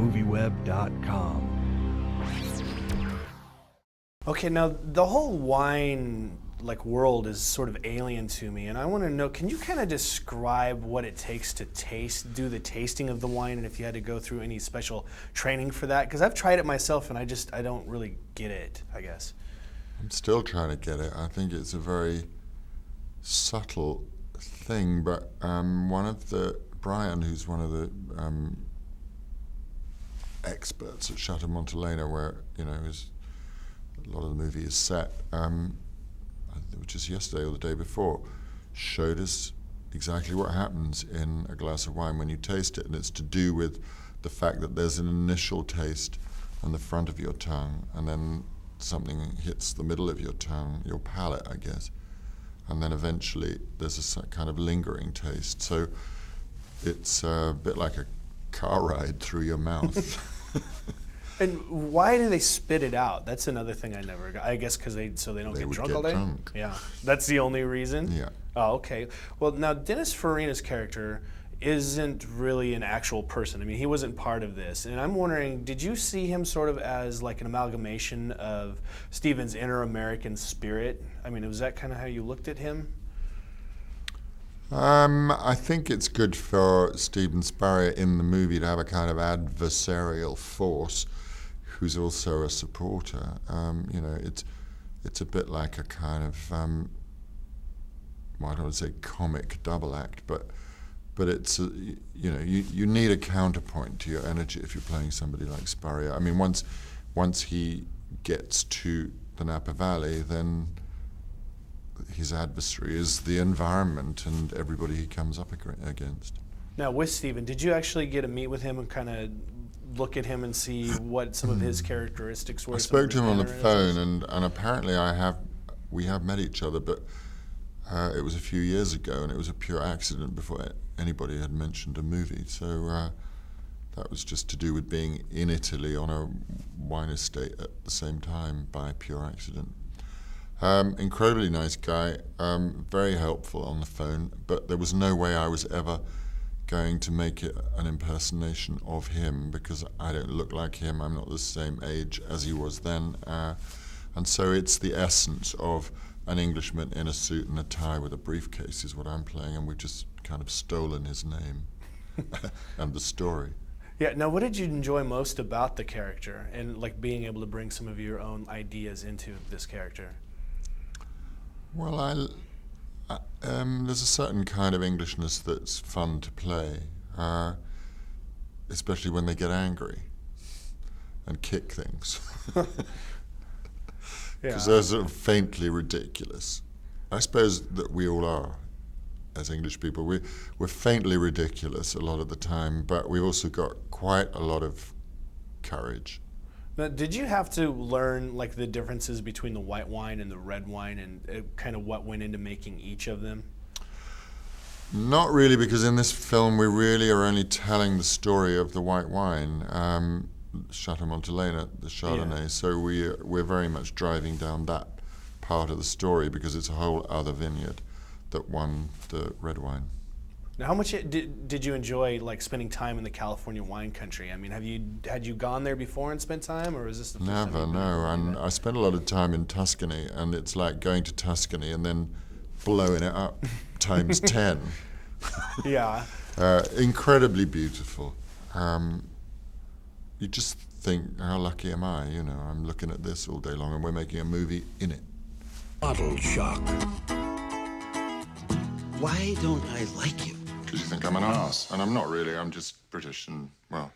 MovieWeb.com. Okay, now the whole wine world is sort of alien to me, and I want to know, can you kind of describe what it takes to do the tasting of the wine, and if you had to go through any special training for that? Because I've tried it myself and I don't really get it, I guess. I'm still trying to get it. I think it's a very subtle thing, but Brian, who's one of the experts at Chateau Montelena, where a lot of the movie is set, which is yesterday or the day before, showed us exactly what happens in a glass of wine when you taste it, and it's to do with the fact that there's an initial taste on the front of your tongue, and then something hits the middle of your tongue, your palate, I guess, and then eventually there's a kind of lingering taste. So it's a bit like a car ride through your mouth. And why do they spit it out? That's another thing I never got. I guess because they don't get drunk all day? Drunk. Yeah, that's the only reason? Yeah. Oh, okay. Well, now Dennis Farina's character isn't really an actual person. I mean, he wasn't part of this. And I'm wondering, did you see him sort of as like an amalgamation of Steven's inner American spirit? I mean, was that kind of how you looked at him? I think it's good for Steven Spurrier in the movie to have a kind of adversarial force who's also a supporter. It's a bit like a kind of, well, I don't want to say comic double act, but it's, you need a counterpoint to your energy if you're playing somebody like Spurrier. I mean, once he gets to the Napa Valley, then his adversary is the environment and everybody he comes up against. Now, with Steven, did you actually get to meet with him and kind of look at him and see what some of his characteristics were? I spoke to him on the phone, and apparently we have met each other, but it was a few years ago, and it was a pure accident before anybody had mentioned a movie. So that was just to do with being in Italy on a wine estate at the same time by pure accident. Incredibly nice guy, very helpful on the phone, but there was no way I was ever going to make it an impersonation of him because I don't look like him, I'm not the same age as he was then, and so it's the essence of an Englishman in a suit and a tie with a briefcase is what I'm playing, and we've just kind of stolen his name and the story. Yeah, now what did you enjoy most about the character and being able to bring some of your own ideas into this character? Well, there's a certain kind of Englishness that's fun to play, especially when they get angry and kick things. Because they're sort of faintly ridiculous. I suppose that we all are, as English people. We're faintly ridiculous a lot of the time, but we've also got quite a lot of courage. Now, did you have to learn the differences between the white wine and the red wine and kind of what went into making each of them? Not really, because in this film we really are only telling the story of the white wine, Chateau Montelena, the Chardonnay. Yeah. So we're very much driving down that part of the story because it's a whole other vineyard that won the red wine. Now, how much did you enjoy spending time in the California wine country? I mean, had you gone there before and spent time, or was this the first time? Never, no. And I spent a lot of time in Tuscany, and it's like going to Tuscany and then blowing it up times 10. Yeah. Incredibly beautiful. You just think, how lucky am I? I'm looking at this all day long, and we're making a movie in it. Bottle shock. Why don't I like you? Because you think I'm an arse, and I'm not really. I'm just British and, well,